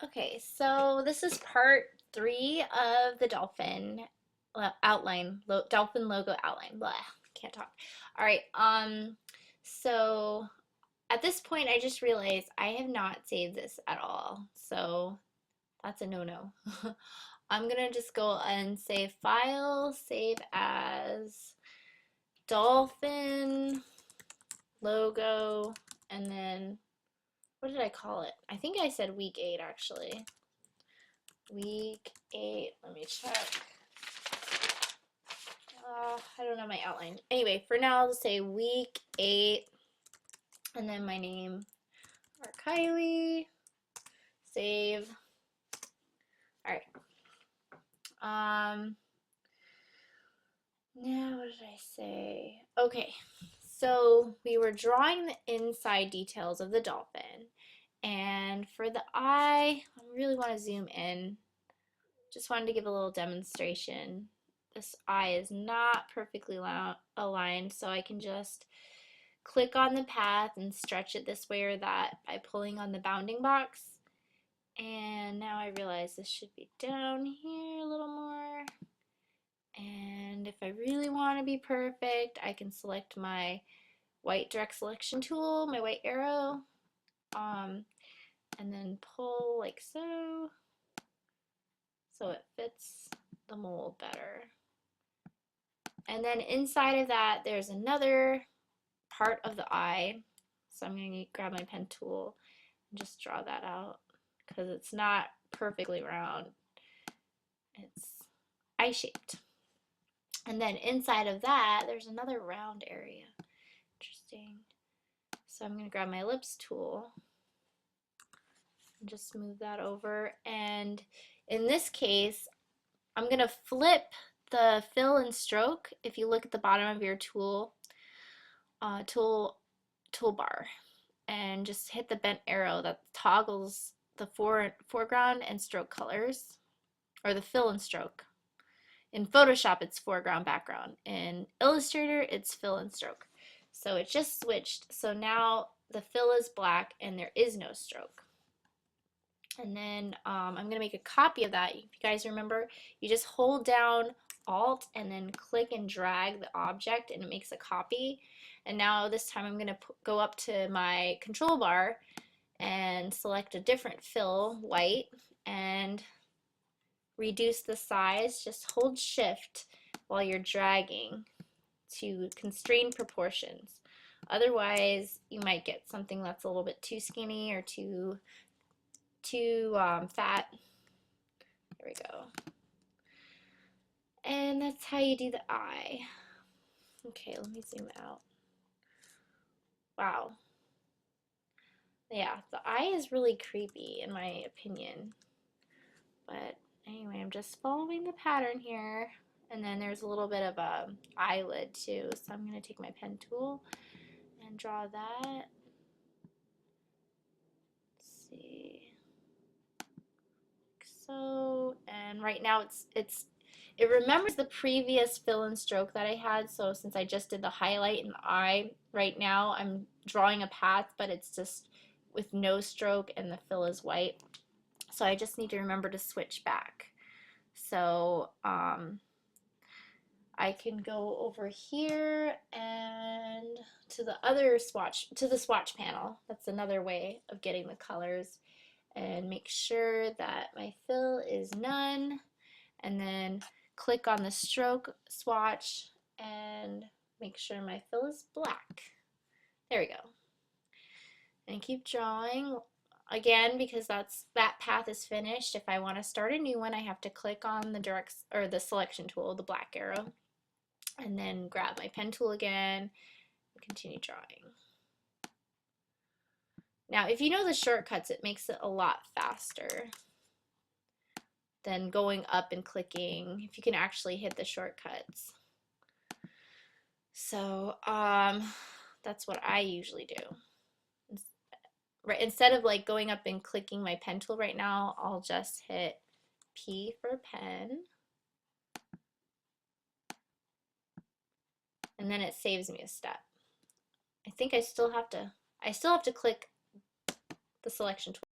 Okay, so this is part 3 of the dolphin outline, dolphin logo outline. Blah, can't talk. All right, so at this point, I just realized I have not saved this at all, so that's a no-no. I'm gonna just go and save file, save as dolphin logo, and then what did I call it? I think I said week 8 actually. Week 8, let me check. I don't know my outline. Anyway, for now, I'll say week 8, and then my name, rkiely, save. All right. Now what did I say? Okay, so we were drawing the inside details of the dolphin, and for the eye, I really want to zoom in. Just wanted to give a little demonstration. This eye is not perfectly aligned, so I can just click on the path and stretch it this way or that by pulling on the bounding box. And now I realize this should be down here a little more. And if I really want to be perfect, I can select my white direct selection tool, my white arrow, and then pull like so it fits the mold better. And then inside of that, there's another part of the eye. So I'm going to grab my pen tool and just draw that out because it's not perfectly round. It's eye-shaped. And then inside of that, there's another round area. Interesting. So I'm going to grab my ellipse tool and just move that over. And in this case, I'm going to flip the fill and stroke. If you look at the bottom of your toolbar and just hit the bent arrow that toggles the foreground and stroke colors, or the fill and stroke. In Photoshop, it's foreground, background. In Illustrator, it's fill and stroke. So it just switched. So now the fill is black and there is no stroke. And then I'm going to make a copy of that. If you guys remember, you just hold down Alt and then click and drag the object and it makes a copy. And now this time I'm going to go up to my control bar and select a different fill, white, and reduce the size. Just hold shift while you're dragging to constrain proportions. Otherwise, you might get something that's a little bit too skinny or too fat. There we go. And that's how you do the eye. Okay, let me zoom out. Wow. Yeah, the eye is really creepy in my opinion. But anyway, I'm just following the pattern here. And then there's a little bit of a eyelid too. So I'm going to take my pen tool and draw that. Let's see. Like so. And right now it remembers the previous fill and stroke that I had. So since I just did the highlight in the eye, right now I'm drawing a path, but it's just with no stroke and the fill is white. So I just need to remember to switch back. So I can go over here and to the other swatch, to the swatch panel. That's another way of getting the colors, and make sure that my fill is none, and then click on the stroke swatch and make sure my fill is black. There we go. And keep drawing. Again, because that path is finished, if I want to start a new one, I have to click on the selection tool, the black arrow, and then grab my pen tool again and continue drawing. Now, if you know the shortcuts, it makes it a lot faster than going up and clicking, if you can actually hit the shortcuts. So that's what I usually do. Right, instead of like going up and clicking my pen tool right now, I'll just hit P for pen. And then it saves me a step. I think I still have to click the selection tool.